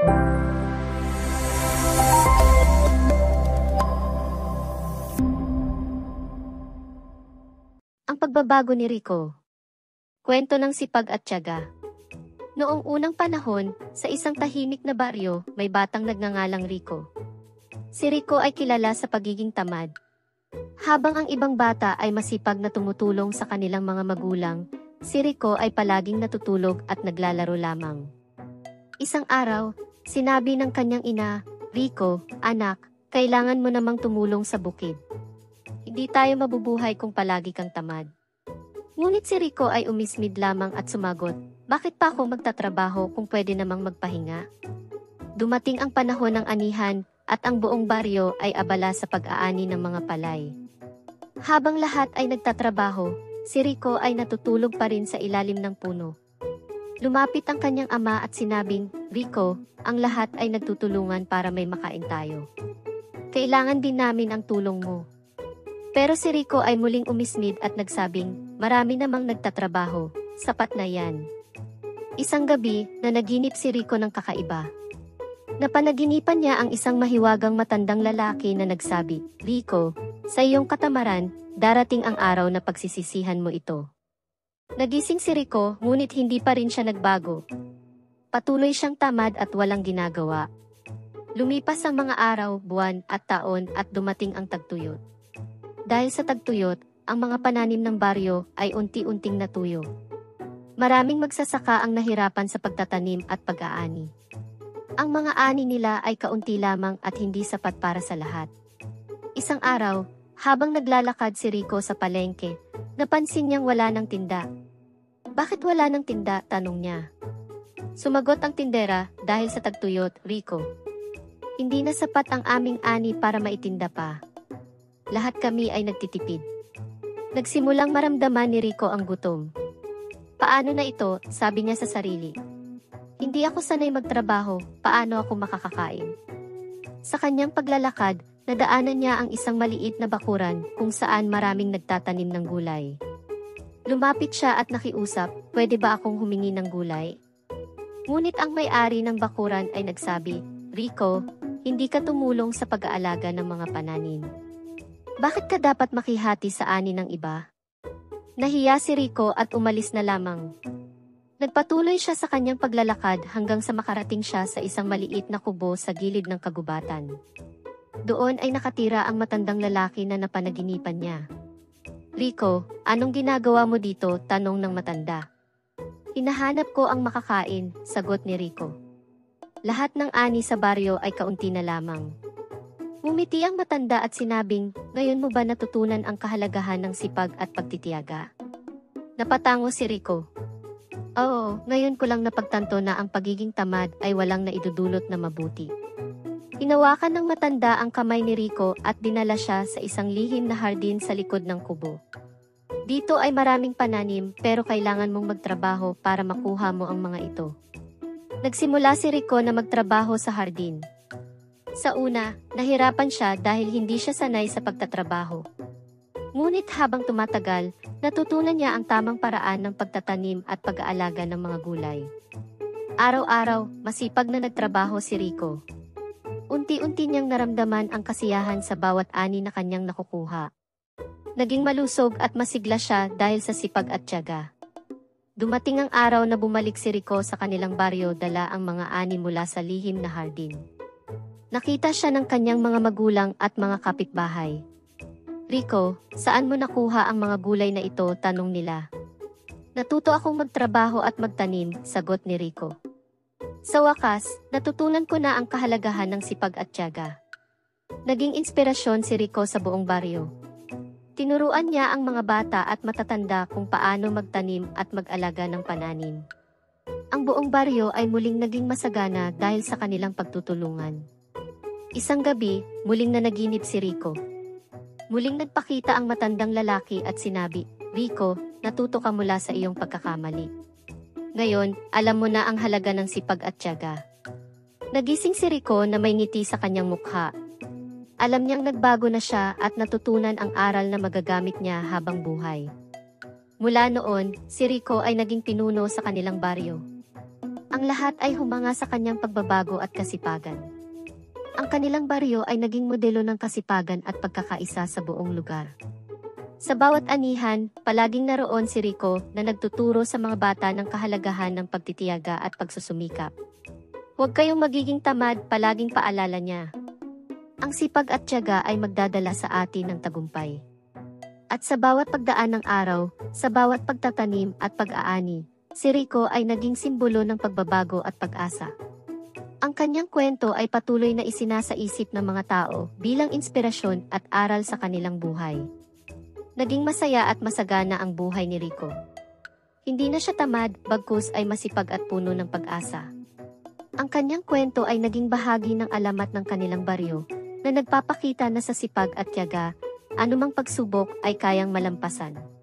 Ang pagbabago ni Rico. Kwento ng sipag at tiyaga. Noong unang panahon, sa isang tahimik na baryo, may batang nagngangalang Rico. Si Rico ay kilala sa pagiging tamad. Habang ang ibang bata ay masipag na tumutulong sa kanilang mga magulang, si Rico ay palaging natutulog at naglalaro lamang. Isang araw, sinabi ng kanyang ina, "Rico, anak, kailangan mo namang tumulong sa bukid. Hindi tayo mabubuhay kung palagi kang tamad." Ngunit si Rico ay umismid lamang at sumagot, "Bakit pa ako magtatrabaho kung pwede namang magpahinga?" Dumating ang panahon ng anihan, at ang buong baryo ay abala sa pag-aani ng mga palay. Habang lahat ay nagtatrabaho, si Rico ay natutulog pa rin sa ilalim ng puno. Lumapit ang kanyang ama at sinabing, "Rico, ang lahat ay nagtutulungan para may makain tayo. Kailangan din namin ang tulong mo." Pero si Rico ay muling umismid at nagsabing, "Marami namang nagtatrabaho, sapat na yan." Isang gabi, nanaginip si Rico ng kakaiba. Napanaginipan niya ang isang mahiwagang matandang lalaki na nagsabi, "Rico, sa iyong katamaran, darating ang araw na pagsisisihan mo ito." Nagising si Rico, ngunit hindi pa rin siya nagbago. Patuloy siyang tamad at walang ginagawa. Lumipas ang mga araw, buwan at taon at dumating ang tagtuyot. Dahil sa tagtuyot, ang mga pananim ng baryo ay unti-unting natuyo. Maraming magsasaka ang nahirapan sa pagtatanim at pag-aani. Ang mga ani nila ay kaunti lamang at hindi sapat para sa lahat. Isang araw, habang naglalakad si Rico sa palengke, napansin niyang wala ng tinda. "Bakit wala ng tinda?" tanong niya. Sumagot ang tindera, "Dahil sa tagtuyot, Rico. Hindi na sapat ang aming ani para maitinda pa. Lahat kami ay nagtitipid." Nagsimulang maramdaman ni Rico ang gutom. "Paano na ito?" sabi niya sa sarili. "Hindi ako sanay magtrabaho, paano ako makakakain?" Sa kanyang paglalakad, nadaanan niya ang isang maliit na bakuran kung saan maraming nagtatanim ng gulay. Lumapit siya at nakiusap, "Pwede ba akong humingi ng gulay?" Ngunit ang may-ari ng bakuran ay nagsabi, "Rico, hindi ka tumulong sa pag-aalaga ng mga pananim. Bakit ka dapat makihati sa ani ng iba?" Nahiya si Rico at umalis na lamang. Nagpatuloy siya sa kanyang paglalakad hanggang sa makarating siya sa isang maliit na kubo sa gilid ng kagubatan. Doon ay nakatira ang matandang lalaki na napanaginipan niya. "Rico, anong ginagawa mo dito?" tanong ng matanda. "Hinahanap ko ang makakain," sagot ni Rico. "Lahat ng ani sa baryo ay kaunti na lamang." Ngumiti ang matanda at sinabing, "Ngayon mo ba natutunan ang kahalagahan ng sipag at pagtitiyaga?" Napatango si Rico. "Oo, ngayon ko lang napagtanto na ang pagiging tamad ay walang naidudulot na mabuti." Hinawakan ng matanda ang kamay ni Rico at dinala siya sa isang lihim na hardin sa likod ng kubo. "Dito ay maraming pananim pero kailangan mong magtrabaho para makuha mo ang mga ito." Nagsimula si Rico na magtrabaho sa hardin. Sa una, nahirapan siya dahil hindi siya sanay sa pagtatrabaho. Ngunit habang tumatagal, natutunan niya ang tamang paraan ng pagtatanim at pag-aalaga ng mga gulay. Araw-araw, masipag na nagtrabaho si Rico. Unti-unti niyang naramdaman ang kasiyahan sa bawat ani na kanyang nakukuha. Naging malusog at masigla siya dahil sa sipag at tiyaga. Dumating ang araw na bumalik si Rico sa kanilang baryo, dala ang mga ani mula sa lihim na hardin. Nakita siya ng kanyang mga magulang at mga kapitbahay. "Rico, saan mo nakuha ang mga gulay na ito?" tanong nila. "Natuto akong magtrabaho at magtanim," sagot ni Rico. Sa wakas, natutunan ko na ang kahalagahan ng sipag at tiyaga. Naging inspirasyon si Rico sa buong baryo. Tinuruan niya ang mga bata at matatanda kung paano magtanim at mag-alaga ng pananim. Ang buong baryo ay muling naging masagana dahil sa kanilang pagtutulungan. Isang gabi, muling nanaginip si Rico. Muling nagpakita ang matandang lalaki at sinabi, "Rico, natuto ka mula sa iyong pagkakamali. Ngayon, alam mo na ang halaga ng sipag at tiyaga." Nagising si Rico na may ngiti sa kanyang mukha. Alam niyang nagbago na siya at natutunan ang aral na magagamit niya habang buhay. Mula noon, si Rico ay naging pinuno sa kanilang baryo. Ang lahat ay humanga sa kanyang pagbabago at kasipagan. Ang kanilang baryo ay naging modelo ng kasipagan at pagkakaisa sa buong lugar. Sa bawat anihan, palaging naroon si Rico na nagtuturo sa mga bata ng kahalagahan ng pagtitiyaga at pagsusumikap. Huwag kayong magiging tamad, palaging paalala niya. Ang sipag at tiyaga ay magdadala sa atin ng tagumpay. At sa bawat pagdaan ng araw, sa bawat pagtatanim at pag-aani, si Rico ay naging simbolo ng pagbabago at pag-asa. Ang kanyang kwento ay patuloy na isinasaisip ng mga tao bilang inspirasyon at aral sa kanilang buhay. Naging masaya at masagana ang buhay ni Rico. Hindi na siya tamad, bagkus ay masipag at puno ng pag-asa. Ang kanyang kwento ay naging bahagi ng alamat ng kanilang baryo, na nagpapakita na sa sipag at tiyaga, anumang pagsubok ay kayang malampasan.